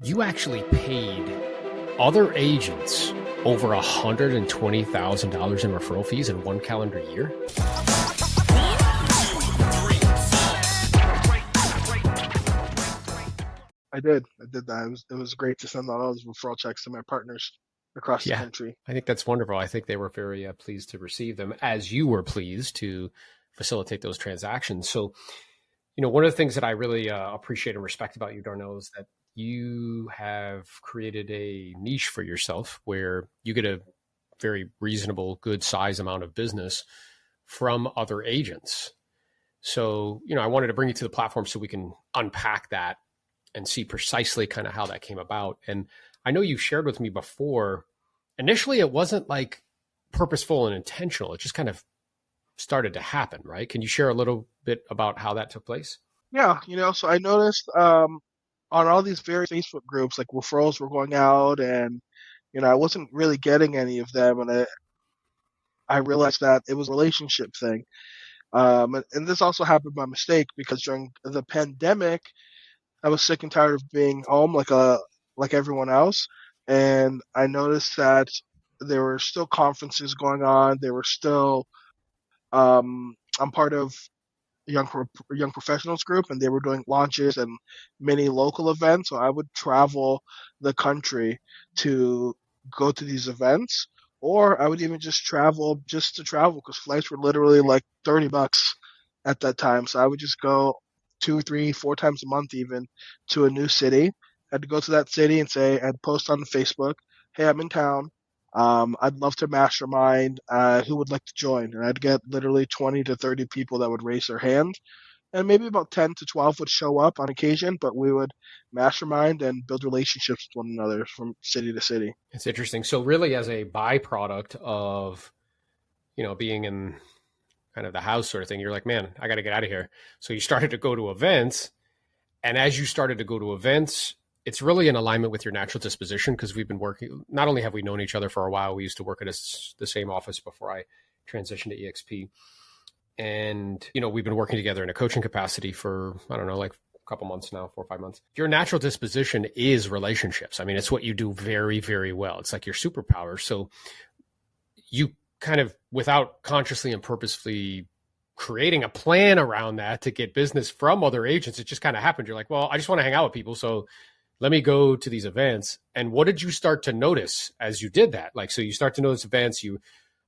You actually paid other agents over $120,000 in referral fees in one calendar year? I did that. It was great to send out all those referral checks to my partners across the Yeah, country. I think that's wonderful. I think they were very pleased to receive them, as you were pleased to facilitate those transactions. So, one of the things that I really appreciate and respect about you, Darnell, is that you have created a niche for yourself where you get a very reasonable, good size amount of business from other agents. So, I wanted to bring you to the platform so we can unpack that and see precisely kind of how that came about. And I know you've shared with me before, initially it wasn't like purposeful and intentional. It just kind of started to happen, right? Can you share a little bit about how that took place? Yeah, so I noticed on all these various Facebook groups, like referrals were going out, and I wasn't really getting any of them, and I realized that it was a relationship thing. And this also happened by mistake because during the pandemic, I was sick and tired of being home like everyone else, and I noticed that there were still conferences going on. There were still I'm part of young professionals group, and they were doing launches and many local events. So I would travel the country to go to these events, or I would even just travel just to travel because flights were literally like $30 at that time. So I would just go two, three, four times a month even to a new city. I'd go to that city and say I'd post on Facebook, "Hey, I'm in town. I'd love to mastermind. Who would like to join?" And I'd get literally 20 to 30 people that would raise their hand, and maybe about 10 to 12 would show up on occasion, but we would mastermind and build relationships with one another from city to city. It's interesting. So really as a byproduct of, being in kind of the house sort of thing, you're like, man, I got to get out of here. So you started to go to events. And as you started to go to events, it's really in alignment with your natural disposition because we've been working, not only have we known each other for a while, we used to work at the same office before I transitioned to EXP. And, we've been working together in a coaching capacity for, I don't know, like a couple months now, 4 or 5 months. Your natural disposition is relationships. I mean, it's what you do very, very well. It's like your superpower. So you kind of, without consciously and purposefully creating a plan around that to get business from other agents, it just kind of happened. You're like, well, I just want to hang out with people. So let me go to these events. And what did you start to notice as you did that? Like, so you start to notice events,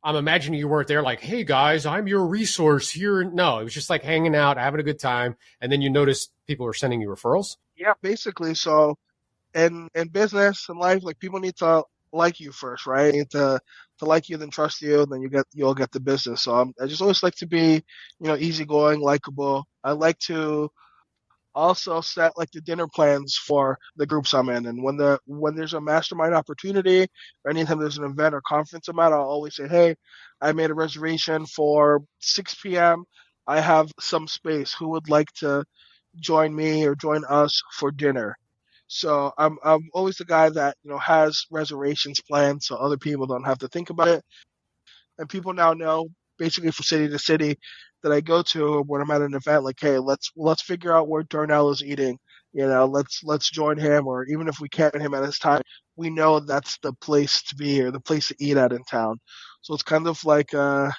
I'm imagining you weren't there like, hey guys, I'm your resource here. No, it was just like hanging out, having a good time. And then you noticed people were sending you referrals. Yeah, basically. So in business and life, like people need to like you first, right? They need to like you, then trust you, then you'll get the business. So I just always like to be, easygoing, likable. I like to also set like the dinner plans for the groups I'm in. And when there's a mastermind opportunity or anytime there's an event or conference I'm at, I'll always say, "Hey, I made a reservation for 6 p.m. I have some space. Who would like to join me or join us for dinner?" So I'm always the guy that has reservations planned so other people don't have to think about it. And people now know basically from city to city that I go to when I'm at an event, like, hey, let's figure out where Darnell is eating. Let's join him, or even if we can't find him at his time, we know that's the place to be or the place to eat at in town. So it's kind of like just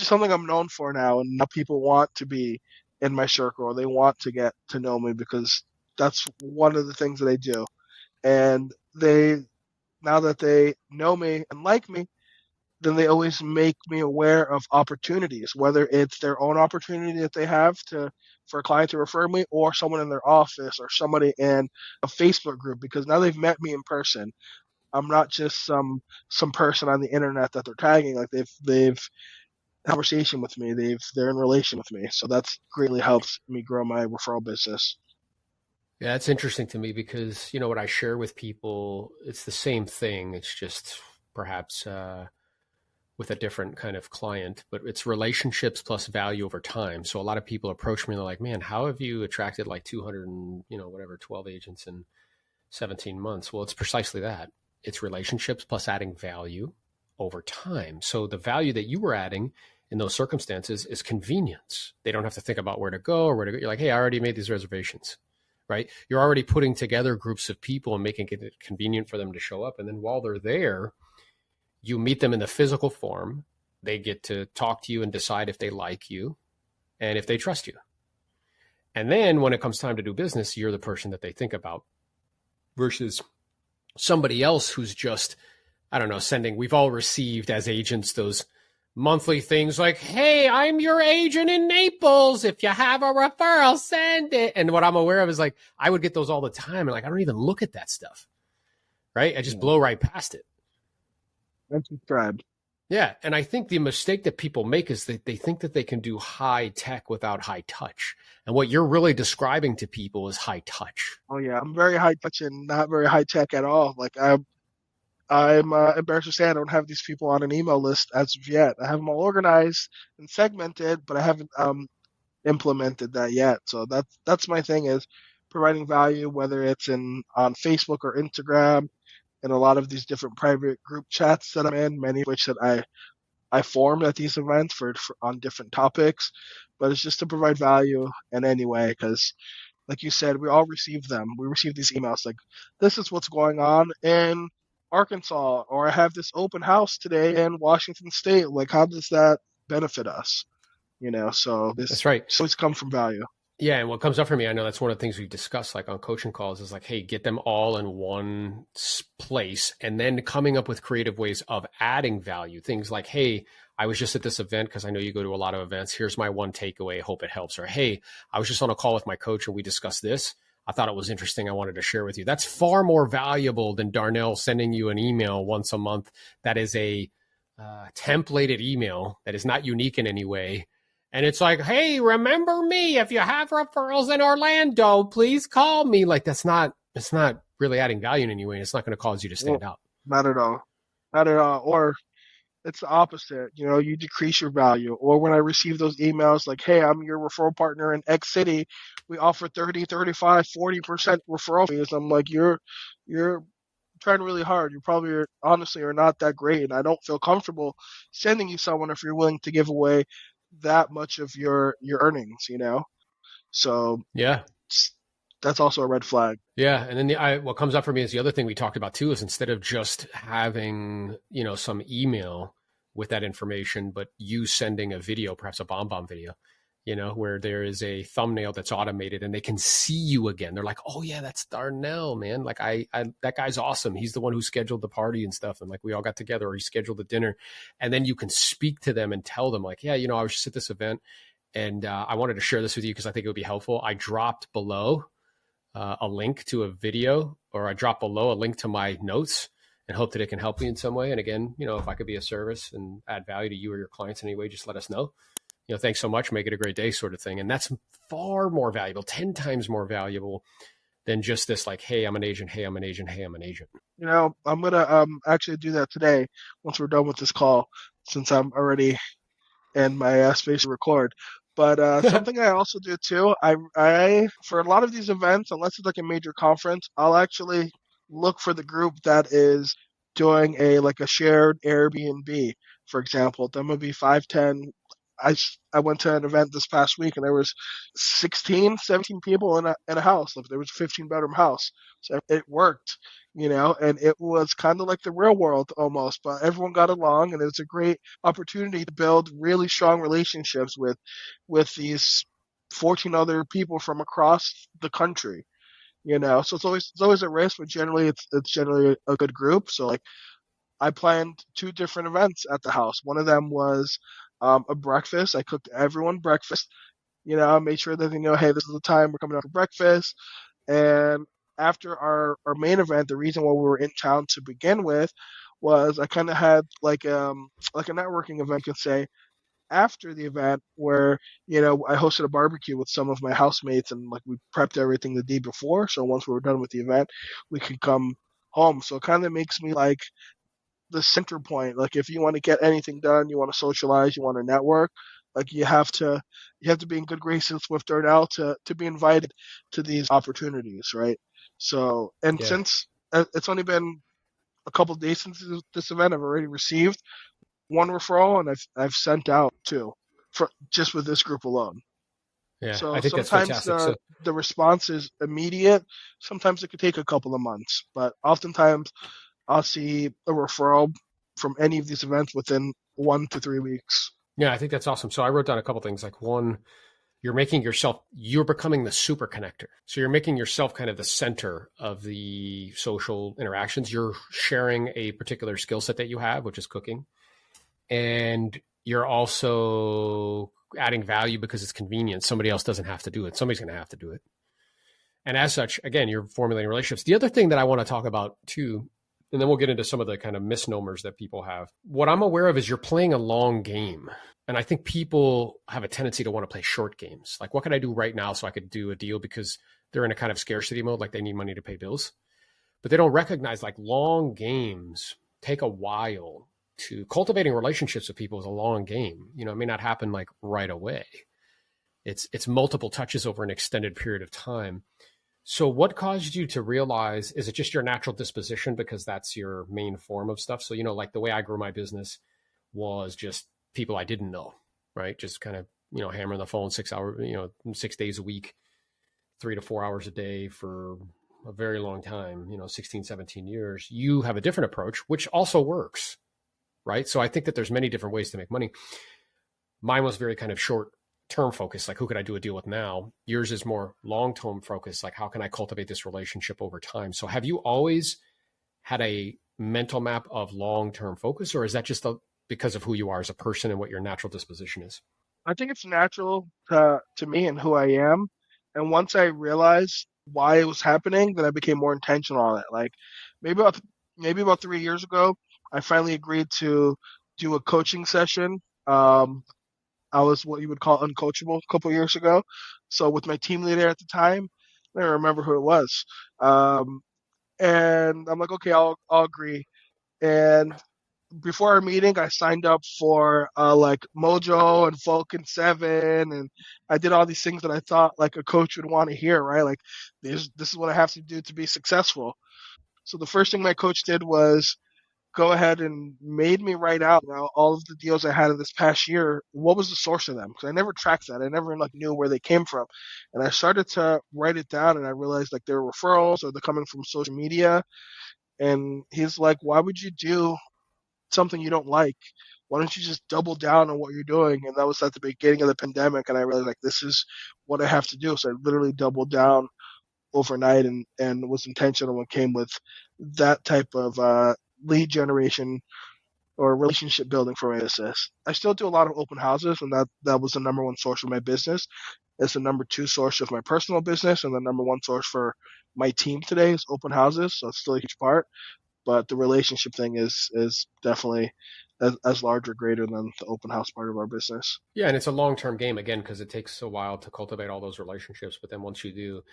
something I'm known for now, and now people want to be in my circle, or they want to get to know me because that's one of the things that I do. And now that they know me and like me, then they always make me aware of opportunities, whether it's their own opportunity that they have for a client to refer me, or someone in their office, or somebody in a Facebook group, because now they've met me in person. I'm not just some person on the internet that they're tagging. Like they've conversation with me. They're in relation with me. So that's greatly helps me grow my referral business. Yeah, it's interesting to me because, what I share with people, it's the same thing. It's just perhaps with a different kind of client, but it's relationships plus value over time. So a lot of people approach me and they're like, man, how have you attracted like 200 and, 12 agents in 17 months? Well, it's precisely that. It's relationships plus adding value over time. So the value that you were adding in those circumstances is convenience. They don't have to think about where to go or where to go. You're like, hey, I already made these reservations. right? You're already putting together groups of people and making it convenient for them to show up. And then while they're there, you meet them in the physical form. They get to talk to you and decide if they like you and if they trust you. And then when it comes time to do business, you're the person that they think about versus somebody else who's just, I don't know, sending, we've all received as agents those monthly things like, hey, I'm your agent in Naples. If you have a referral, send it. And what I'm aware of is like, I would get those all the time. And like, I don't even look at that stuff, right? I just blow right past it. That's subscribed. Yeah. And I think the mistake that people make is that they think that they can do high tech without high touch. And what you're really describing to people is high touch. Oh yeah, I'm very high touch and not very high tech at all. Like I'm embarrassed to say I don't have these people on an email list as of yet. I have them all organized and segmented, but I haven't implemented that yet. So that's my thing is providing value, whether it's in on Facebook or Instagram, and a lot of these different private group chats that I'm in, many of which that I formed at these events for on different topics. But it's just to provide value in any way because like you said, we all receive them. We receive these emails like, this is what's going on in Arkansas, or I have this open house today in Washington State. Like, how does that benefit us? So That's this right. always come from value. Yeah, and what comes up for me, I know that's one of the things we've discussed, like on coaching calls, is like, hey, get them all in one place, and then coming up with creative ways of adding value. Things like, hey, I was just at this event because I know you go to a lot of events. Here's my one takeaway. Hope it helps. Or, hey, I was just on a call with my coach and we discussed this. I thought it was interesting. I wanted to share with you. That's far more valuable than Darnell sending you an email once a month that is a templated email that is not unique in any way, and it's like, hey, remember me. If you have referrals in Orlando, please call me. Like it's not really adding value in any way. It's not going to cause you to stand Well, out. not at all. Not at all. Or it's the opposite. You decrease your value. Or when I receive those emails like, hey, I'm your referral partner in X city, we offer 30, 35, 40% referral fees. I'm like, you're trying really hard. You probably honestly are not that great. And I don't feel comfortable sending you someone if you're willing to give away that much of your earnings. So Yeah. that's also a red flag. Yeah. And then what comes up for me is the other thing we talked about too, is instead of just having, some email with that information, but you sending a video, perhaps a bomb video, where there is a thumbnail that's automated and they can see you again. They're like, oh yeah, that's Darnell, man. Like I that guy's awesome. He's the one who scheduled the party and stuff. And like, we all got together, or he scheduled the dinner. And then you can speak to them and tell them like, yeah, I was just at this event and I wanted to share this with you because I think it would be helpful. I dropped below a link to a video, or I dropped below a link to my notes, and hope that it can help you in some way. And again, if I could be a service and add value to you or your clients in any way, just let us know. Thanks so much. Make it a great day, sort of thing. And that's far more valuable, 10 times more valuable than just this like, hey, I'm an agent. Hey, I'm an agent. Hey, I'm an agent. I'm gonna actually do that today once we're done with this call, since I'm already in my space to record. But something I also do too, I for a lot of these events, unless it's like a major conference, I'll actually look for the group that is doing a shared Airbnb, for example. There may be 5, 10. I went to an event this past week and there was 16, 17 people in a house. Like there was a 15-bedroom house. So it worked, and it was kind of like the real world almost, but everyone got along and it was a great opportunity to build really strong relationships with these 14 other people from across the country. So it's always a risk, but generally it's generally a good group. So like I planned 2 different events at the house. One of them was a breakfast. I cooked everyone breakfast. I made sure that they know, hey, this is the time we're coming out for breakfast. And after our main event, the reason why we were in town to begin with was I kind of had like a networking event, you could say, after the event where I hosted a barbecue with some of my housemates and like we prepped everything the day before. So once we were done with the event, we could come home. So it kind of makes me like the center point. Like if you want to get anything done, you want to socialize, you want to network, like you have to be in good graces with Darnell to be invited to these opportunities, right? So and Yeah. since it's only been a couple of days since this event, I've already received 1 referral and I've sent out 2 for just with this group alone. Yeah, I So think that's sometimes fantastic. So the response is immediate. Sometimes it could take a couple of months, but oftentimes I'll see a referral from any of these events within 1 to 3 weeks. yeah, I think that's awesome. So I wrote down a couple things. Like one, you're becoming the super connector. So you're making yourself kind of the center of the social interactions. You're sharing a particular skill set that you have, which is cooking. And you're also adding value because it's convenient. Somebody else doesn't have to do it. Somebody's going to have to do it. And as such, again, you're formulating relationships. The other thing that I want to talk about too, and then we'll get into some of the kind of misnomers that people have. What I'm aware of is you're playing a long game. And I think people have a tendency to want to play short games. Like, what can I do right now so I could do a deal because they're in a kind of scarcity mode, like they need money to pay bills. But they don't recognize like long games take a while to cultivating relationships with people is a long game. You know, it may not happen like right away. It's multiple touches over an extended period of time. So what caused you to realize, is it just your natural disposition because that's your main form of stuff? So, you know, like the way I grew my business was just people I didn't know, right? Just kind of, you know, hammering the phone 6 hours, you know, 6 days a week, 3 to 4 hours a day for a very long time, you know, 16, 17 years. You have a different approach, which also works, right? So I think that there's many different ways to make money. Mine was very kind of short term focused, like who could I do a deal with now? Yours is more long term focused, like how can I cultivate this relationship over time? So have you always had a mental map of long term focus, or is that just because of who you are as a person and what your natural disposition is? I think it's natural to me and who I am. And once I realized why it was happening, then I became more intentional on it. Like maybe about maybe about 3 years ago, I finally agreed to do a coaching session. Um, I was what you would call uncoachable a couple years ago. So with my team leader at the time, I don't remember who it was. Um, and I'm like, okay, I'll agree. And before our meeting, I signed up for like Mojo and Vulcan 7, and I did all these things that I thought like a coach would want to hear, right? Like this is what I have to do to be successful. So the first thing my coach did was go ahead and made me write out now all of the deals I had in this past year. What was the source of them? Because I never tracked that. I never like knew where they came from, and I started to write it down, and I realized like they're referrals or they're coming from social media. And he's like, "Why would you do something you don't like? Why don't you just double down on what you're doing?" And that was at the beginning of the pandemic, and I realized like this is what I have to do. So I literally doubled down overnight and was intentional and came with that type of lead generation or relationship building for my business. I still do a lot of open houses, and that was the number one source of my business. It's the number two source of my personal business, and the number one source for my team today is open houses. So it's still a huge part, but the relationship thing is definitely as large or greater than the open house part of our business. Yeah, and it's a long term game again because it takes a while to cultivate all those relationships. But then once you do,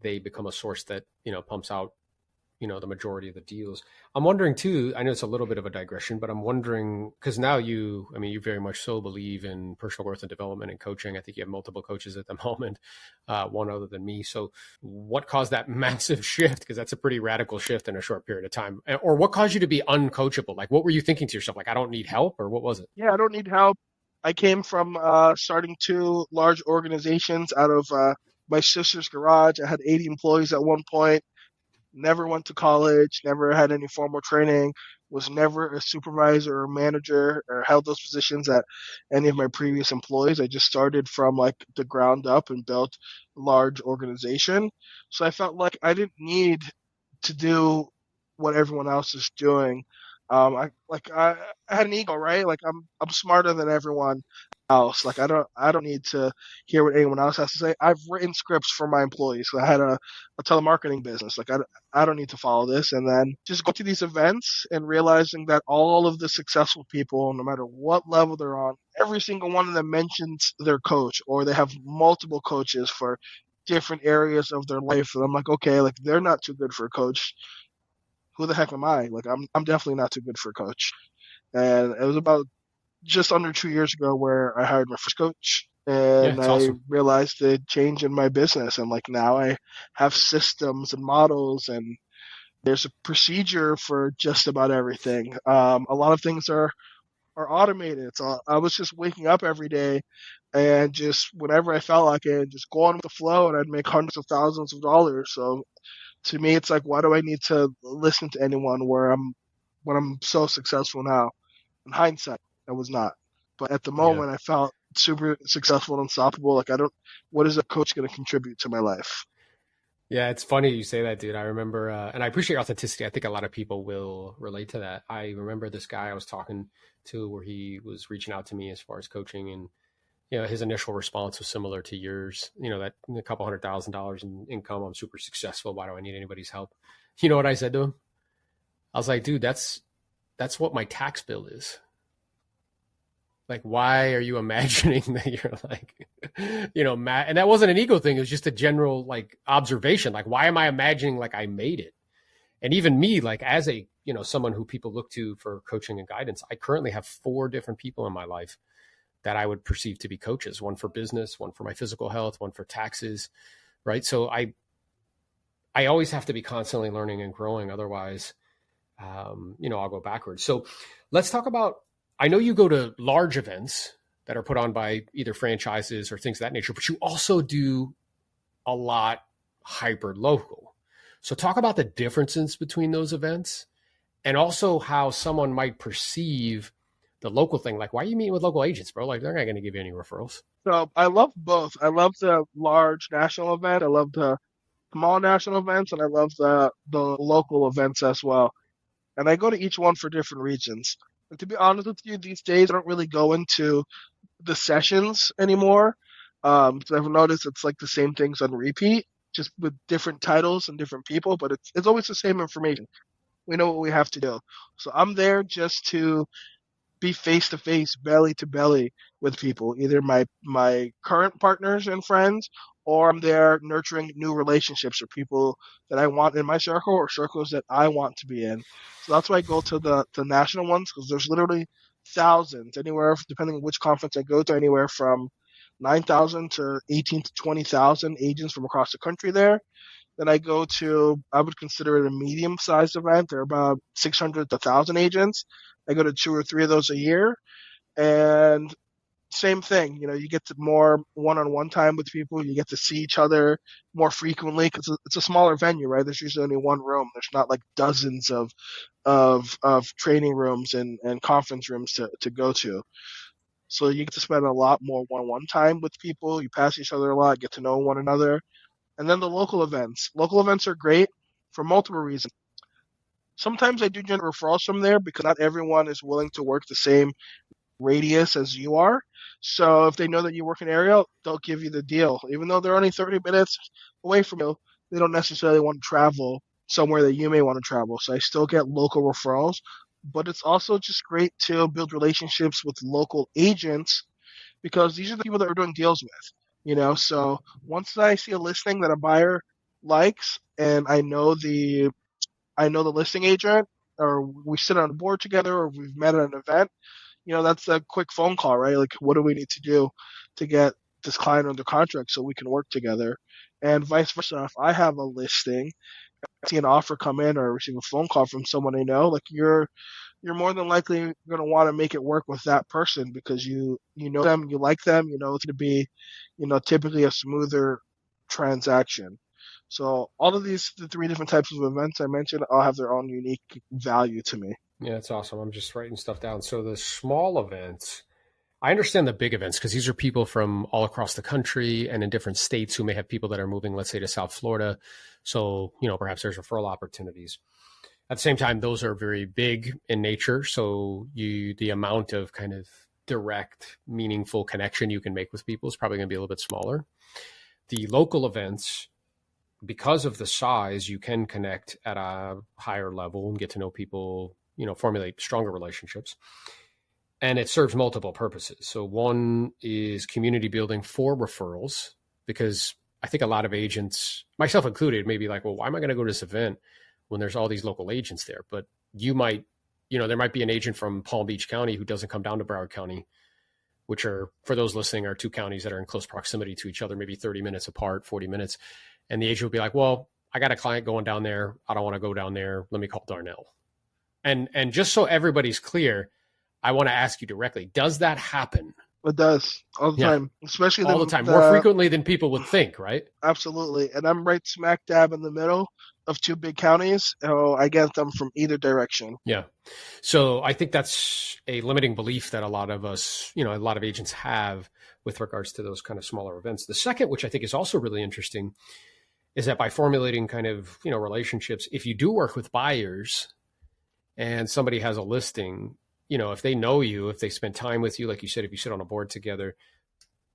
they become a source that, you know, pumps out, you know, the majority of the deals. I'm wondering too, I know it's a little bit of a digression, but I'm wondering because now I mean, you very much so believe in personal growth and development and coaching. I think you have multiple coaches at the moment, one other than me. So what caused that massive shift? Because that's a pretty radical shift in a short period of time. Or what caused you to be uncoachable? Like, what were you thinking to yourself? Like, I don't need help, or what was it? Yeah, I don't need help. I came from starting two large organizations out of my sister's garage. I had 80 employees at one point. Never went to college, never had any formal training, was never a supervisor or manager or held those positions at any of my previous employees. I just started from like the ground up and built a large organization. So I felt like I didn't need to do what everyone else is doing. I had an ego, right? Like I'm smarter than everyone else. Like I don't need to hear what anyone else has to say. I've written scripts for my employees. So I had a telemarketing business. Like I don't need to follow this. And then just go to these events and realizing that all of the successful people, no matter what level they're on, every single one of them mentions their coach or they have multiple coaches for different areas of their life. And I'm like, okay, like they're not too good for a coach. Who the heck am I? Like I'm definitely not too good for a coach. And it was about just under 2 years ago where I hired my first coach Yeah, and it's I awesome. realized the change in my business. And like now I have systems and models and there's a procedure for just about everything. A lot of things are are automated. So I was just waking up every day and just whenever I felt like it, just go on with the flow, and I'd make hundreds of thousands of dollars. So to me, it's like, why do I need to listen to anyone where when I'm so successful now? In hindsight, I was not. But at the Yeah. moment, I felt super successful and unstoppable. Like, what is a coach going to contribute to my life? Yeah, it's funny you say that, dude. I remember, and I appreciate your authenticity. I think a lot of people will relate to that. I remember this guy I was talking to where he was reaching out to me as far as coaching, and his initial response was similar to yours. That a couple $100,000 in income, I'm super successful. Why do I need anybody's help? You know what I said to him? I was like, dude, that's what my tax bill is. Like, why are you imagining that you're like, Matt? And that wasn't an ego thing. It was just a general like observation. Like, why am I imagining like I made it? And even me, like as a, someone who people look to for coaching and guidance, I currently have 4 different people in my life that I would perceive to be coaches, one for business, one for my physical health, one for taxes. Right. So I always have to be constantly learning and growing. Otherwise, I'll go backwards. So let's talk about, I know you go to large events that are put on by either franchises or things of that nature, but you also do a lot hyper local. So talk about the differences between those events and also how someone might perceive the local thing. Like, why are you meeting with local agents, bro? Like, they're not going to give you any referrals. So I love both. I love the large national event. I love the small national events, and I love the local events as well. And I go to each one for different reasons. And to be honest with you, these days I don't really go into the sessions anymore. So I've noticed it's like the same things on repeat, just with different titles and different people, but it's always the same information. We know what we have to do. So I'm there just to be face to face, belly to belly with people, either my current partners and friends, or I'm there nurturing new relationships or people that I want in my circle or circles that I want to be in. So that's why I go to the national ones, because there's literally thousands, anywhere depending on which conference I go to, anywhere from 9,000 to 18 to 20,000 agents from across the country there. Then I go to, I would consider it a medium sized event. There are about 600 to 1,000 agents. I go to 2 or 3 of those a year. And same thing, you get to more one-on-one time with people. You get to see each other more frequently because it's a smaller venue, right? There's usually only one room. There's not like dozens of training rooms and conference rooms to go to. So you get to spend a lot more one-on-one time with people. You pass each other a lot, get to know one another. And then the local events. Local events are great for multiple reasons. Sometimes I do generate referrals from there because not everyone is willing to work the same radius as you are. So if they know that you work in an area, they'll give you the deal. Even though they're only 30 minutes away from you, they don't necessarily want to travel somewhere that you may want to travel. So I still get local referrals, but it's also just great to build relationships with local agents because these are the people that we're doing deals with. So once I see a listing that a buyer likes and I know the listing agent, or we sit on a board together, or we've met at an event, that's a quick phone call, right? Like, what do we need to do to get this client under contract so we can work together? And vice versa. If I have a listing, I see an offer come in or receive a phone call from someone I know, like you're more than likely going to want to make it work with that person because you know them, you like them, it's going to be, typically a smoother transaction. So all of the 3 different types of events I mentioned all have their own unique value to me. Yeah, it's awesome. I'm just writing stuff down. So the small events, I understand the big events because these are people from all across the country and in different states who may have people that are moving, let's say, to South Florida. So, perhaps there's referral opportunities. At the same time, those are very big in nature. So the amount of kind of direct, meaningful connection you can make with people is probably going to be a little bit smaller. The local events, because of the size, you can connect at a higher level and get to know people, formulate stronger relationships. And it serves multiple purposes. So one is community building for referrals, because I think a lot of agents, myself included, may be like, well, why am I going to go to this event when there's all these local agents there? But there might be an agent from Palm Beach County who doesn't come down to Broward County, which are, for those listening, are 2 counties that are in close proximity to each other, maybe 30 minutes apart, 40 minutes. And the agent will be like, well, I got a client going down there. I don't want to go down there. Let me call Darnell. And just so everybody's clear, I want to ask you directly, does that happen? It does all the Yeah, time, especially all the time, more the frequently than people would think, right? absolutely. And I'm right smack dab in the middle of two big counties. So I get them from either direction. Yeah. So I think that's a limiting belief that a lot of us, a lot of agents have with regards to those kind of smaller events. The second, which I think is also really interesting, is that by formulating kind of, relationships, if you do work with buyers and somebody has a listing, if they know you, if they spend time with you, like you said, if you sit on a board together,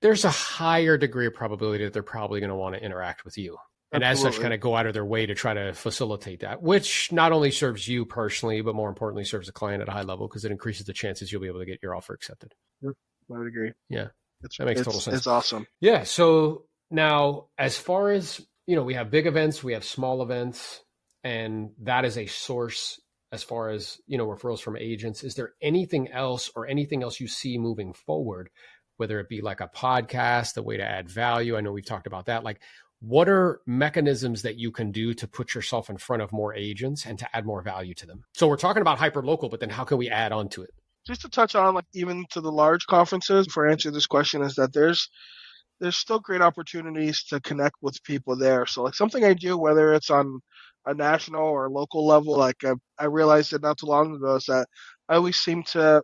there's a higher degree of probability that they're probably going to want to interact with you. And as such, kind Absolutely. of go out of their way to try to facilitate that, which not only serves you personally, but more importantly, serves the client at a high level because it increases the chances you'll be able to get your offer accepted. Yep, I would agree. Yeah, It's that makes total it's sense. it's awesome. Yeah. So now, as far as, we have big events, we have small events, and that is a source as far as, referrals from agents. Is there anything else or anything else you see moving forward, whether it be like a podcast, a way to add value? I know we've talked about that. Like, what are mechanisms that you can do to put yourself in front of more agents and to add more value to them? So we're talking about hyper local, but then how can we add on to it? Just to touch on, like, even to the large conferences, for answer this question, is that there's still great opportunities to connect with people there. So like something I do, whether it's on a national or local level, like I realized it not too long ago, is that I always seem to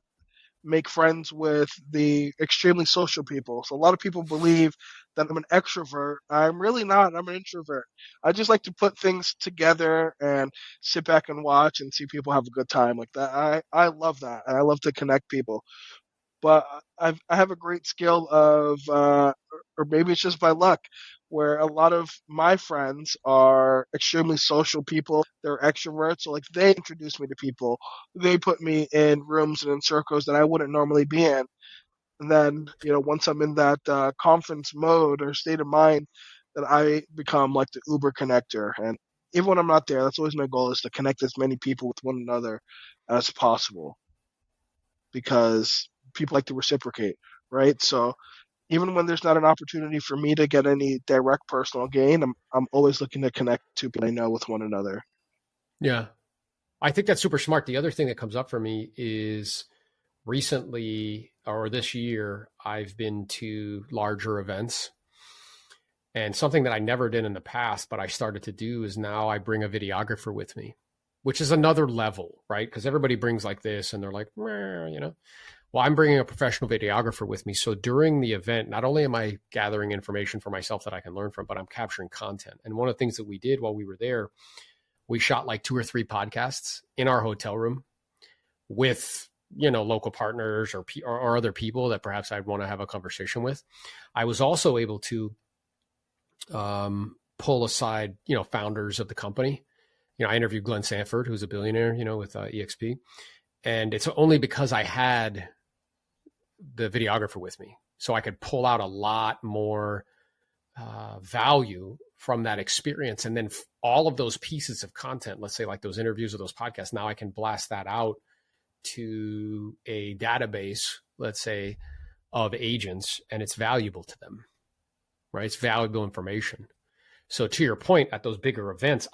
make friends with the extremely social people. So a lot of people believe that I'm an extrovert. I'm really not. I'm an introvert. I just like to put things together and sit back and watch and see people have a good time like that. I love that. And I love to connect people. But I have a great skill of, or maybe it's just by luck, where a lot of my friends are extremely social people. They're extroverts, so like they introduce me to people. They put me in rooms and in circles that I wouldn't normally be in. And then, once I'm in that conference mode or state of mind, that I become like the Uber connector. And even when I'm not there, that's always my goal, is to connect as many people with one another as possible, because people like to reciprocate, right? So even when there's not an opportunity for me to get any direct personal gain, I'm always looking to connect two people I know with one another. Yeah. I think that's super smart. The other thing that comes up for me is recently or this year, I've been to larger events. And something that I never did in the past, but I started to do is now I bring a videographer with me, which is another level, right? Because everybody brings like this and they're like, well, I'm bringing a professional videographer with me. So during the event, not only am I gathering information for myself that I can learn from, but I'm capturing content. And one of the things that we did while we were there, we shot like 2 or 3 podcasts in our hotel room with, local partners or other people that perhaps I'd want to have a conversation with. I was also able to pull aside, founders of the company. I interviewed Glenn Sanford, who's a billionaire, with EXP. And it's only because I had the videographer with me. So I could pull out a lot more value from that experience. And then all of those pieces of content, let's say like those interviews or those podcasts, now I can blast that out to a database, let's say, of agents, and it's valuable to them, right? It's valuable information. So to your point, at those bigger events,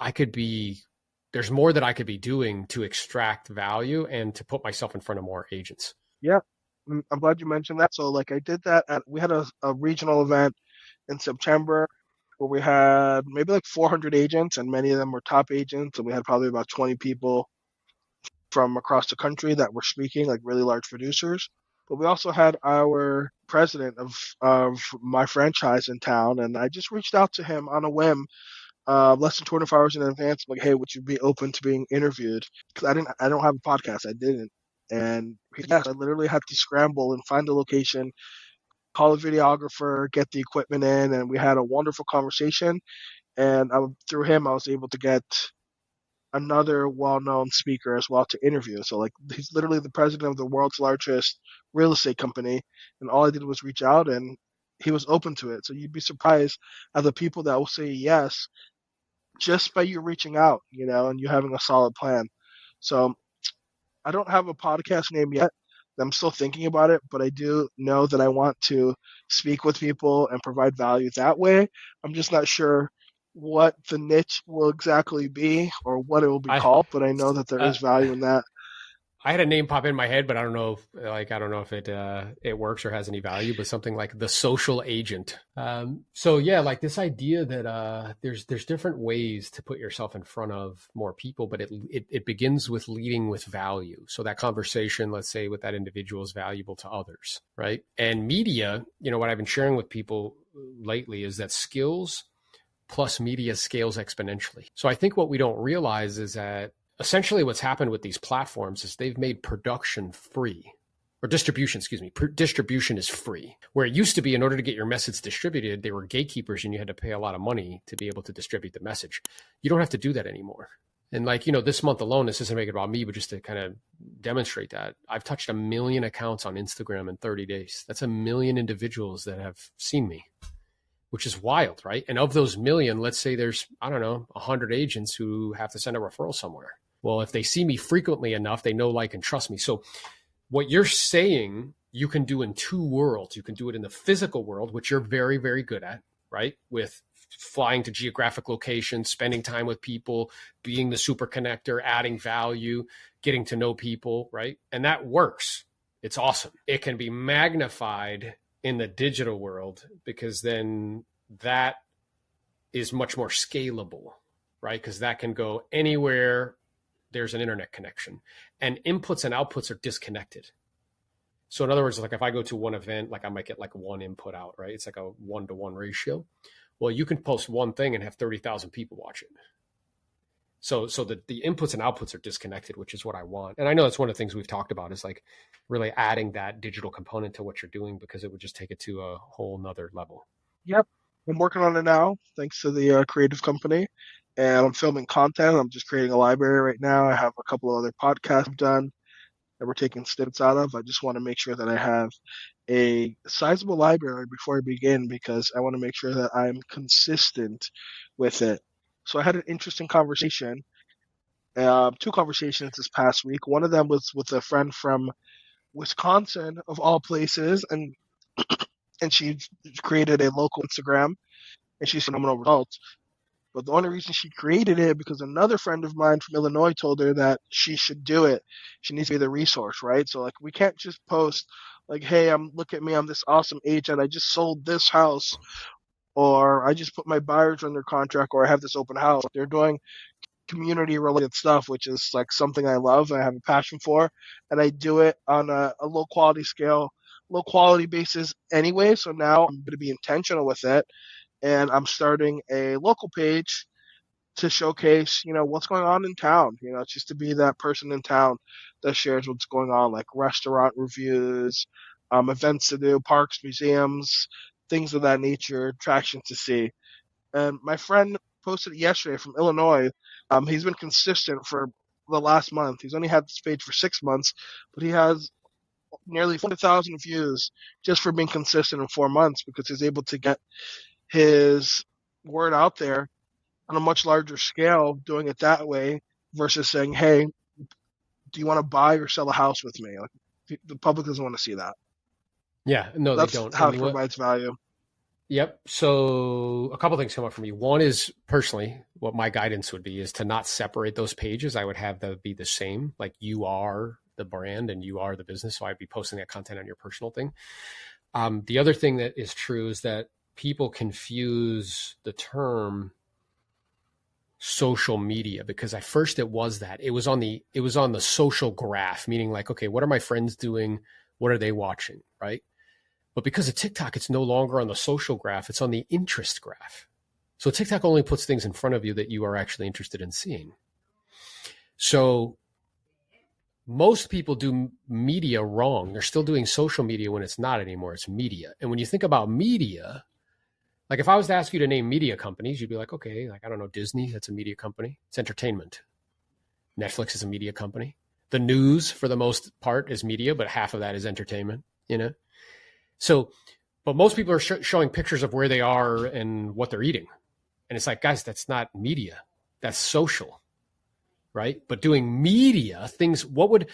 there's more that I could be doing to extract value and to put myself in front of more agents. Yeah, I'm glad you mentioned that. So like I did that we had a regional event in September where we had maybe like 400 agents, and many of them were top agents, and we had probably about 20 people from across the country that were speaking, like really large producers. But we also had our president of my franchise in town, and I just reached out to him on a whim, less than 24 hours in advance, like, hey, would you be open to being interviewed? Because I don't have a podcast, I didn't, and yes, I literally had to scramble and find a location, call a videographer, get the equipment in, and we had a wonderful conversation. And through him, I was able to get another well-known speaker as well to interview. So like he's literally the president of the world's largest real estate company, and all I did was reach out, and he was open to it. So you'd be surprised at the people that will say yes just by you reaching out, and you having a solid plan. So I don't have a podcast name yet. I'm still thinking about it, but I do know that I want to speak with people and provide value that way. I'm just not sure what the niche will exactly be or what it will be I called, but I know that there uh, is value in that. I had a name pop in my head, but I don't know if it works or has any value, but something like the social agent. So yeah, like this idea that there's different ways to put yourself in front of more people, but it begins with leading with value. So that conversation, let's say with that individual, is valuable to others, right? And media, what I've been sharing with people lately is that skills plus media scales exponentially. So I think what we don't realize is that essentially what's happened with these platforms is they've made production free, or distribution, excuse me. Distribution is free. Where it used to be, in order to get your message distributed, they were gatekeepers and you had to pay a lot of money to be able to distribute the message. You don't have to do that anymore. And like, this month alone, this isn't making it about me, but just to kind of demonstrate that, I've touched 1 million accounts on Instagram in 30 days. That's 1 million individuals that have seen me, which is wild, right? And of those million, let's say there's, 100 agents who have to send a referral somewhere. Well, if they see me frequently enough, they know, like, and trust me. So what you're saying you can do in two worlds. You can do it in the physical world, which you're very, very good at, right? With flying to geographic locations, spending time with people, being the super connector, adding value, getting to know people, right? And that works. It's awesome. It can be magnified in the digital world because then that is much more scalable, right? Because that can go anywhere there's an internet connection, and inputs and outputs are disconnected. So in other words, like if I go to one event, like I might get like one input out, right? It's like a 1-to-1 ratio. Well, you can post one thing and have 30,000 people watch it. So the inputs and outputs are disconnected, which is what I want. And I know that's one of the things we've talked about is like really adding that digital component to what you're doing, because it would just take it to a whole nother level. Yep. I'm working on it now, thanks to the creative company. And I'm filming content. I'm just creating a library right now. I have a couple of other podcasts I've done that we're taking snippets out of. I just want to make sure that I have a sizable library before I begin, because I want to make sure that I'm consistent with it. So I had an interesting conversation, two conversations this past week. One of them was with a friend from Wisconsin, of all places, and she created a local Instagram, and she's phenomenal results. But the only reason she created it because another friend of mine from Illinois told her that she should do it. She needs to be the resource, right? So like we can't just post like, hey, look at me, I'm this awesome agent, I just sold this house, or I just put my buyers under contract, or I have this open house. They're doing community related stuff, which is like something I love and I have a passion for, and I do it on a low quality scale, low quality basis anyway. So now I'm going to be intentional with it, and I'm starting a local page to showcase, what's going on in town. Just to be that person in town that shares what's going on, like restaurant reviews, events to do, parks, museums, things of that nature, attractions to see. And my friend posted it yesterday from Illinois. He's been consistent for the last month. He's only had this page for 6 months, but he has nearly 400,000 views just for being consistent in 4 months, because he's able to get his word out there on a much larger scale doing it that way versus saying, hey, do you want to buy or sell a house with me? Like, the public doesn't want to see that. Yeah, no, That's they don't. how it provides value. Yep. So a couple things come up for me. One is, personally, what my guidance would be is to not separate those pages. I would have them be the same. Like, you are the brand and you are the business. So I'd be posting that content on your personal thing. The other thing that is true is that people confuse the term social media, because at first it was on the social graph, meaning like, okay, what are my friends doing? What are they watching? Right. But because of TikTok, it's no longer on the social graph. It's on the interest graph. So TikTok only puts things in front of you that you are actually interested in seeing. So most people do media wrong. They're still doing social media when it's not anymore. It's media. And when you think about media, like if I was to ask you to name media companies, you'd be like, okay, like, I don't know, Disney, that's a media company. It's entertainment. Netflix is a media company. The news, for the most part, is media, but half of that is entertainment, So, but most people are showing pictures of where they are and what they're eating. And it's like, guys, that's not media. That's social, right? But doing media things,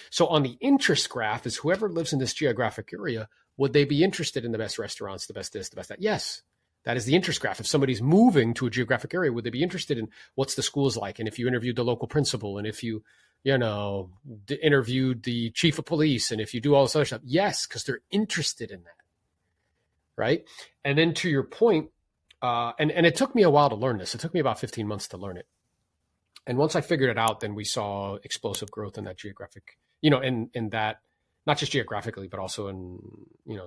so on the interest graph is whoever lives in this geographic area, would they be interested in the best restaurants, the best this, the best that? Yes. That is the interest graph. If somebody's moving to a geographic area, would they be interested in what's the schools like? And if you interviewed the local principal, and if you interviewed the chief of police, and if you do all this other stuff, yes, because they're interested in that, right? And then to your point, and it took me a while to learn this. It took me about 15 months to learn it. And once I figured it out, then we saw explosive growth in that geographic, in that, not just geographically, but also in,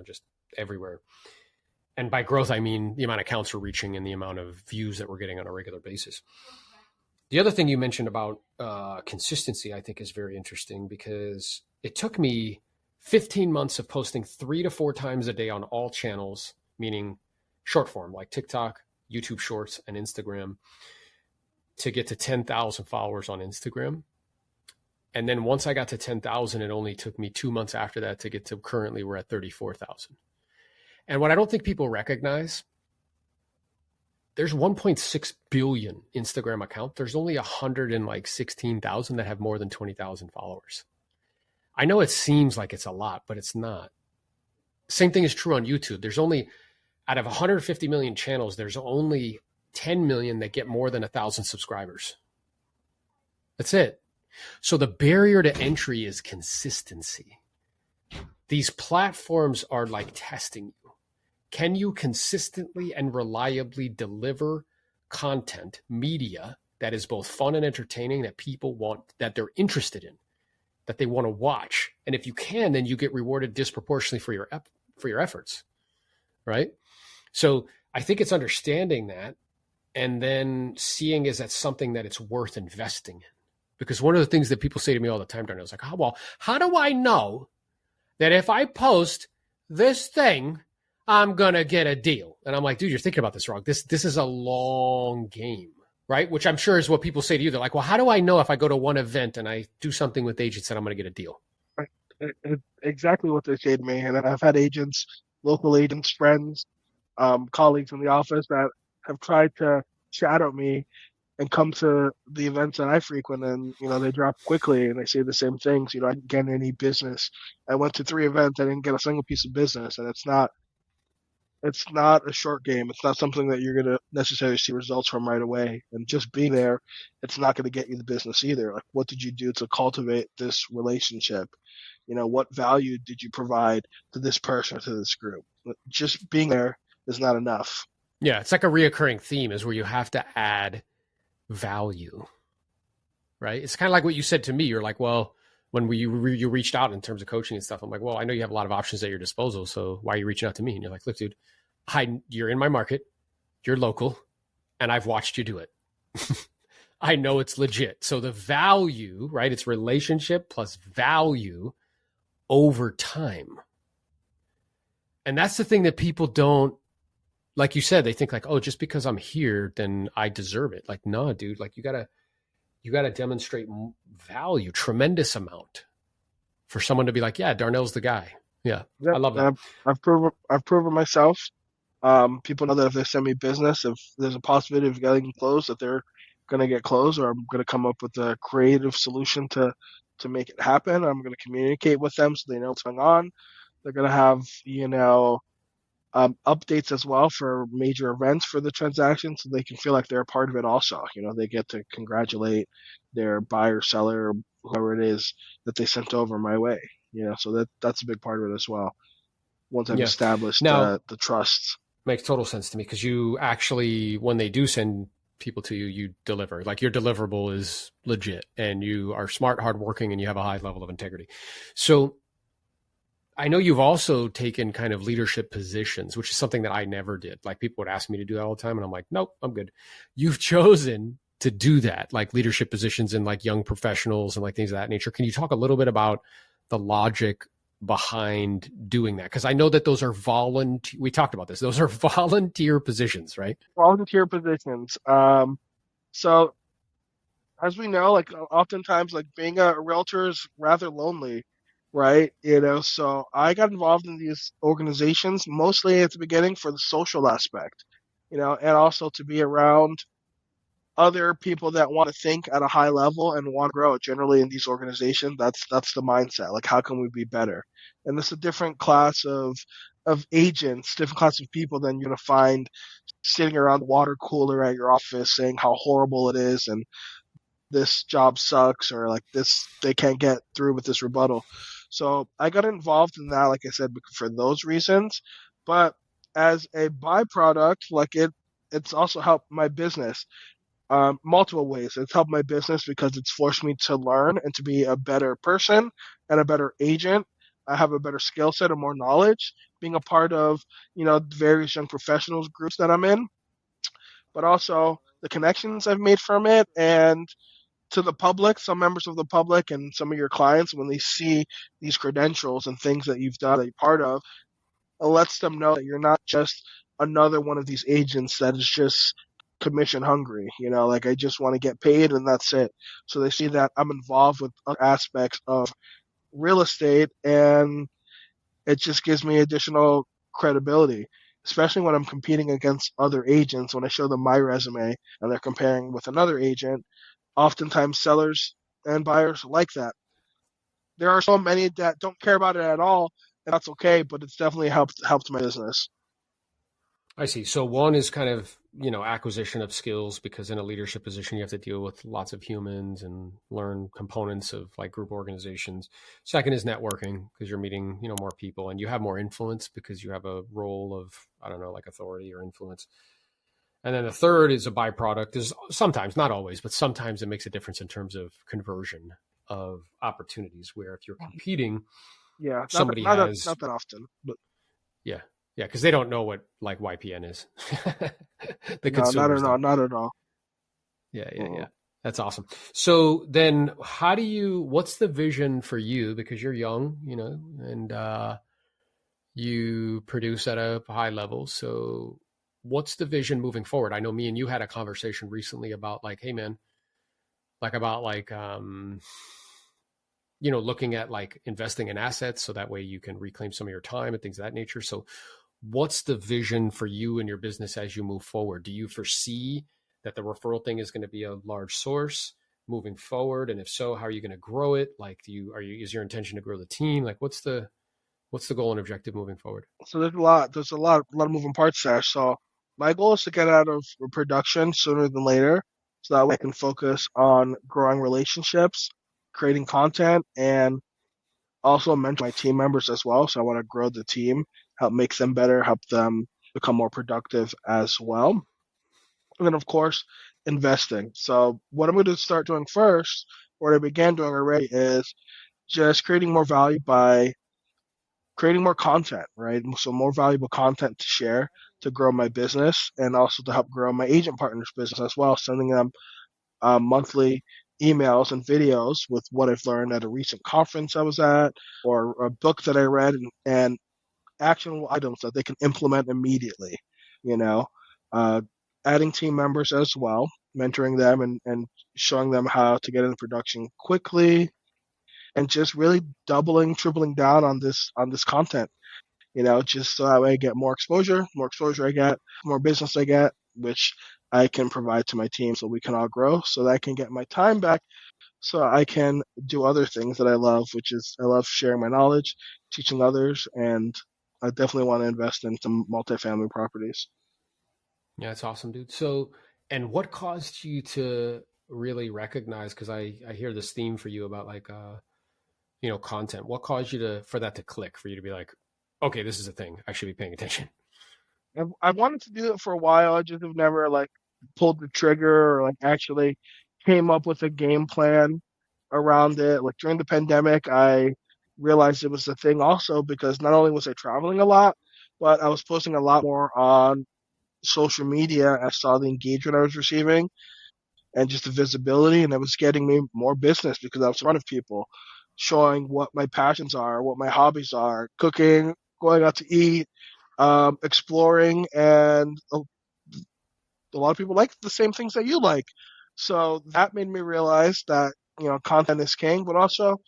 just everywhere. And by growth, I mean the amount of accounts we're reaching and the amount of views that we're getting on a regular basis. The other thing you mentioned about consistency, I think, is very interesting because it took me 15 months of posting 3 to 4 times a day on all channels, meaning short form like TikTok, YouTube Shorts, and Instagram, to get to 10,000 followers on Instagram. And then once I got to 10,000, it only took me 2 months after that to get to currently we're at 34,000. And what I don't think people recognize, there's 1.6 billion Instagram accounts. There's only 116,000 that have more than 20,000 followers. I know it seems like it's a lot, but it's not. Same thing is true on YouTube. There's only, out of 150 million channels, there's only 10 million that get more than 1,000 subscribers. That's it. So the barrier to entry is consistency. These platforms are like testing you. Can you consistently and reliably deliver content, media that is both fun and entertaining, that people want, that they're interested in, that they want to watch? And if you can, then you get rewarded disproportionately for your efforts, right? So I think it's understanding that and then seeing is that something that it's worth investing in. Because one of the things that people say to me all the time, Darnell, is like, how do I know that if I post this thing, I'm going to get a deal? And I'm like, dude, you're thinking about this wrong. This is a long game, right? Which I'm sure is what people say to you. They're like, well, how do I know if I go to one event and I do something with agents that I'm going to get a deal? Exactly what they say to me. And I've had agents, local agents, friends, colleagues in the office that have tried to shadow me and come to the events that I frequent, and they drop quickly and they say the same things. I didn't get any business. I went to 3 events, I didn't get a single piece of business, and it's not a short game. It's not something that you're going to necessarily see results from right away. And just being there, it's not going to get you the business either. Like, what did you do to cultivate this relationship? What value did you provide to this person or to this group? Just being there is not enough. Yeah, it's like a reoccurring theme is where you have to add value, right? It's kind of like what you said to me. You're like, well, when you reached out in terms of coaching and stuff, I'm like, well, I know you have a lot of options at your disposal, so why are you reaching out to me? And you're like, look, dude, you're in my market, you're local, and I've watched you do it. I know it's legit. So the value, right? It's relationship plus value over time. And that's the thing that people don't, like you said, they think like, oh, just because I'm here, then I deserve it. Like, no, dude, like you gotta demonstrate value, tremendous amount for someone to be like, yeah, Darnell's the guy. Yeah. Yep. I love that. I've proven myself. People know that if they send me business, if there's a possibility of getting closed, that they're going to get closed, or I'm going to come up with a creative solution to make it happen. I'm going to communicate with them so they know what's going on. They're going to have, updates as well for major events for the transaction, so they can feel like they're a part of it also. They get to congratulate their buyer, seller, whoever it is that they sent over my way. So that's a big part of it as well. Once I've established now, the trust. Makes total sense to me because you actually, when they do send people to you, you deliver. Like your deliverable is legit and you are smart, hardworking, and you have a high level of integrity. So I know you've also taken kind of leadership positions, which is something that I never did. Like people would ask me to do that all the time. And I'm like, nope, I'm good. You've chosen to do that, like leadership positions in like young professionals and like things of that nature. Can you talk a little bit about the logic behind doing that? Because I know that those are volunteer. We talked about this. Those are volunteer positions, right? Volunteer positions. So as we know, like oftentimes, like being a realtor is rather lonely, right? So I got involved in these organizations mostly at the beginning for the social aspect, and also to be around other people that want to think at a high level and want to grow. Generally in these organizations, that's the mindset. Like, how can we be better? And it's a different class of agents, different class of people than you're going to find sitting around the water cooler at your office saying how horrible it is and this job sucks or like this they can't get through with this rebuttal. So I got involved in that, like I said, for those reasons. But as a byproduct, it's also helped my business multiple ways. It's helped my business because it's forced me to learn and to be a better person and a better agent. I have a better skill set and more knowledge being a part of, various young professionals groups that I'm in, but also the connections I've made from it and to the public, some members of the public and some of your clients, when they see these credentials and things that you've done that you're part of, it lets them know that you're not just another one of these agents that is just commission hungry. Like I just want to get paid and that's it. So they see that I'm involved with other aspects of real estate and it just gives me additional credibility, especially when I'm competing against other agents. When I show them my resume and they're comparing with another agent, oftentimes sellers and buyers like that. There are so many that don't care about it at all, and that's okay. But it's definitely helped my business. I see. So one is kind of, acquisition of skills because in a leadership position, you have to deal with lots of humans and learn components of like group organizations. Second is networking because you're meeting, more people and you have more influence because you have a role of, I don't know, like authority or influence. And then the third is a byproduct is sometimes, not always, but sometimes it makes a difference in terms of conversion of opportunities where if you're competing, Yeah, somebody has, not that often, but yeah, yeah, because they don't know what like YPN is. The no, not consumers at all, don't. not at all. Yeah, yeah, yeah. Mm. That's awesome. So then what's the vision for you? Because you're young, and you produce at a high level. So what's the vision moving forward? I know me and you had a conversation recently about like, hey man, like about like looking at like investing in assets so that way you can reclaim some of your time and things of that nature. So what's the vision for you and your business as you move forward? Do you foresee that the referral thing is going to be a large source moving forward? And if so, how are you going to grow it? Like, is your intention to grow the team? Like, what's the goal and objective moving forward? So a lot of moving parts there. So my goal is to get out of production sooner than later, so that way I can focus on growing relationships, creating content, and also mentor my team members as well. So I want to grow the team, help make them better, help them become more productive as well. And then, of course, investing. So what I'm going to start doing first, what I began doing already, is just creating more value by creating more content, right? So more valuable content to share to grow my business and also to help grow my agent partners business as well, sending them monthly emails and videos with what I've learned at a recent conference I was at or a book that I read and actionable items that they can implement immediately, you know, uh, adding team members as well, mentoring them and showing them how to get into production quickly and just really doubling, tripling down on this content, just so that way I get more exposure I get, more business I get, which I can provide to my team so we can all grow so that I can get my time back so I can do other things that I love, which is I love sharing my knowledge, teaching others, and I definitely want to invest in some multifamily properties. Yeah, that's awesome, dude. So, and what caused you to really recognize? Because I hear this theme for you about like content. What caused you for that to click for you to be like, okay, this is a thing. I should be paying attention. I wanted to do it for a while. I just have never like pulled the trigger or like actually came up with a game plan around it. Like during the pandemic, I realized it was a thing also because not only was I traveling a lot, but I was posting a lot more on social media. I saw the engagement I was receiving and just the visibility, and it was getting me more business because I was in front of people, showing what my passions are, what my hobbies are, cooking, going out to eat, exploring, and a lot of people like the same things that you like. So that made me realize that content is king, but also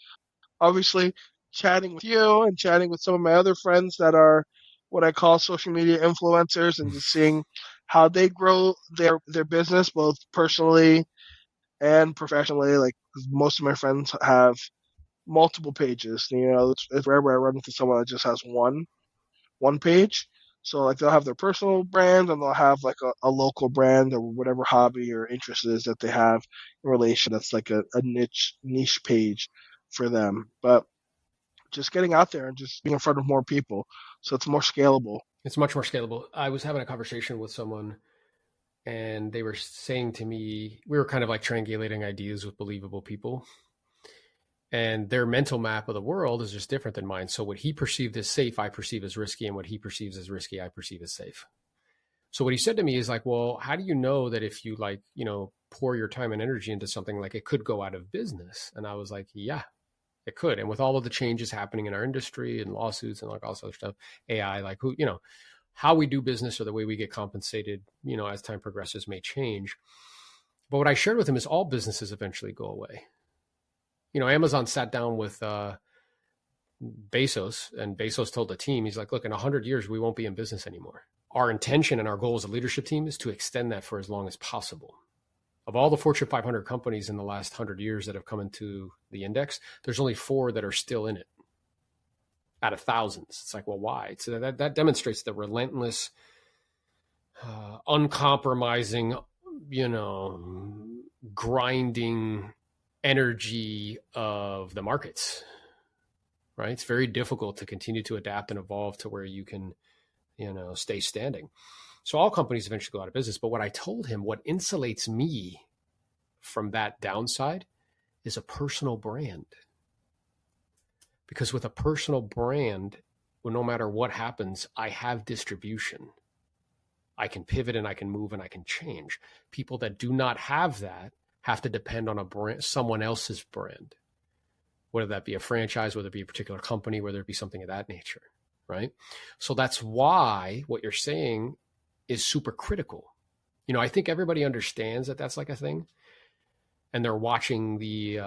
obviously chatting with you and chatting with some of my other friends that are what I call social media influencers and just seeing how they grow their business both personally and professionally. Like 'cause most of my friends have multiple pages. It's rare where I run into someone that just has one page. So like they'll have their personal brand and they'll have like a local brand or whatever hobby or interest is that they have in relation. That's like a niche page for them. But just getting out there and just being in front of more people. So it's more scalable. It's much more scalable. I was having a conversation with someone and they were saying to me, we were kind of like triangulating ideas with believable people. And their mental map of the world is just different than mine. So what he perceived as safe, I perceive as risky. And what he perceives as risky, I perceive as safe. So what he said to me is like, well, how do you know that if you like, pour your time and energy into something, like it could go out of business? And I was like, yeah, it could. And with all of the changes happening in our industry and lawsuits and like all this other stuff, AI, like how we do business or the way we get compensated, as time progresses may change. But what I shared with him is all businesses eventually go away. Amazon sat down with Bezos, and Bezos told the team, he's like, look, in 100 years, we won't be in business anymore. Our intention and our goal as a leadership team is to extend that for as long as possible. Of all the Fortune 500 companies in the last 100 years that have come into the index, there's only 4 that are still in it out of thousands. It's like, well, why? So that demonstrates the relentless, uncompromising, grinding energy of the markets, right? It's very difficult to continue to adapt and evolve to where you can, stay standing. So all companies eventually go out of business. But what I told him, what insulates me from that downside is a personal brand. Because with a personal brand, well, no matter what happens, I have distribution. I can pivot and I can move and I can change. People that do not have that have to depend on a brand, someone else's brand, whether that be a franchise, whether it be a particular company, whether it be something of that nature, right? So that's why what you're saying is super critical. I think everybody understands that that's like a thing, and they're watching the,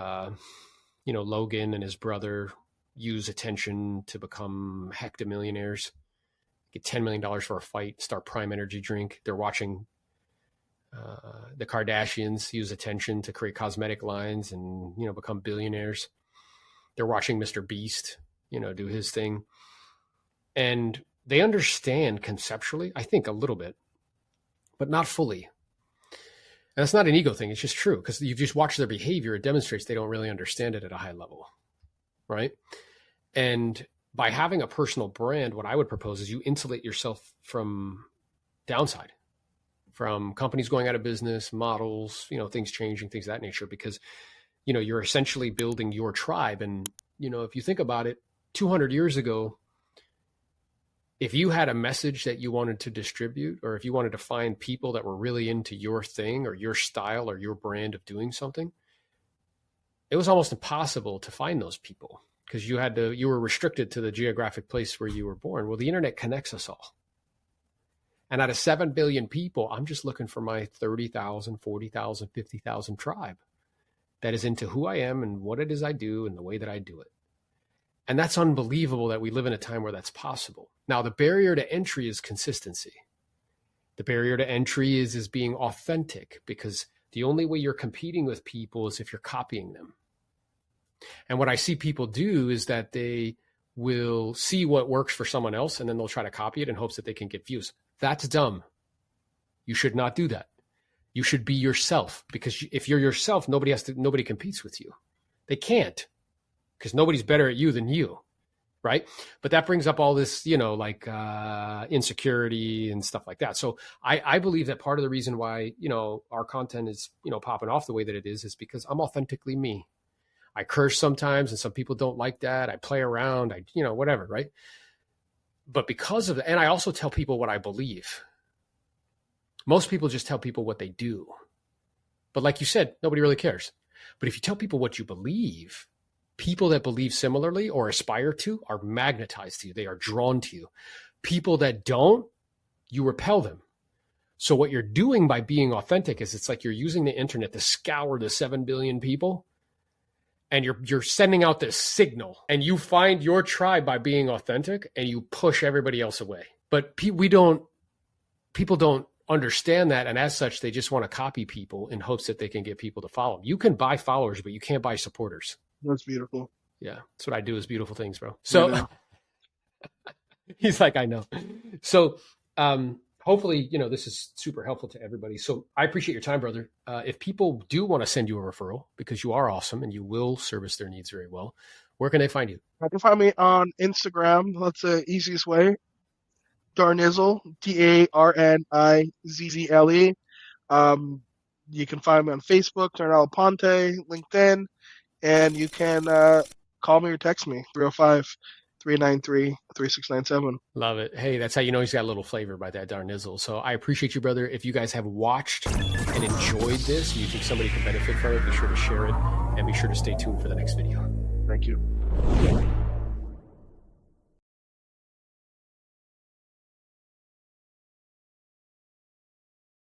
Logan and his brother use attention to become hectamillionaires, get $10 million for a fight, start Prime Energy drink. They're watching the Kardashians use attention to create cosmetic lines and, become billionaires. They're watching Mr. Beast, do his thing. And they understand conceptually, I think a little bit, but not fully. And that's not an ego thing. It's just true because you've just watched their behavior. It demonstrates they don't really understand it at a high level, right? And by having a personal brand, what I would propose is you insulate yourself from downside, from companies going out of business, models, things changing, things of that nature, because, you're essentially building your tribe. And, if you think about it, 200 years ago, if you had a message that you wanted to distribute, or if you wanted to find people that were really into your thing or your style or your brand of doing something, it was almost impossible to find those people because you were restricted to the geographic place where you were born. Well, the internet connects us all. And out of 7 billion people, I'm just looking for my 30,000, 40,000, 50,000 tribe that is into who I am and what it is I do and the way that I do it. And that's unbelievable that we live in a time where that's possible. Now, the barrier to entry is consistency. The barrier to entry is being authentic, because the only way you're competing with people is if you're copying them. And what I see people do is that they will see what works for someone else and then they'll try to copy it in hopes that they can get views. That's dumb. You should not do that. You should be yourself, because if you're yourself, nobody competes with you. They can't, because nobody's better at you than you, right? But that brings up all this, insecurity and stuff like that. So I believe that part of the reason why, our content is, popping off the way that it is because I'm authentically me. I curse sometimes and some people don't like that. I play around, whatever, right? But because of that, and I also tell people what I believe. Most people just tell people what they do. But like you said, nobody really cares. But if you tell people what you believe, people that believe similarly or aspire to are magnetized to you. They are drawn to you. People that don't, you repel them. So what you're doing by being authentic is it's like you're using the internet to scour the 7 billion people, and you're sending out this signal, and you find your tribe by being authentic and you push everybody else away. But people don't understand that. And as such, they just want to copy people in hopes that they can get people to follow them. You can buy followers, but you can't buy supporters. That's beautiful. Yeah. That's what I do, is beautiful things, bro. So, He's like, I know. So hopefully, this is super helpful to everybody. So I appreciate your time, brother. If people do want to send you a referral because you are awesome and you will service their needs very well, where can they find you? You can find me on Instagram. That's the easiest way. Darnizzle, Darnizzle. You can find me on Facebook, Darnell Aponte, LinkedIn, and you can call me or text me, 305-393-3697. Love it. Hey, that's how you know he's got a little flavor by that Darnizzle. So I appreciate you, brother. If you guys have watched and enjoyed this, and you think somebody could benefit from it, be sure to share it and be sure to stay tuned for the next video. Thank you.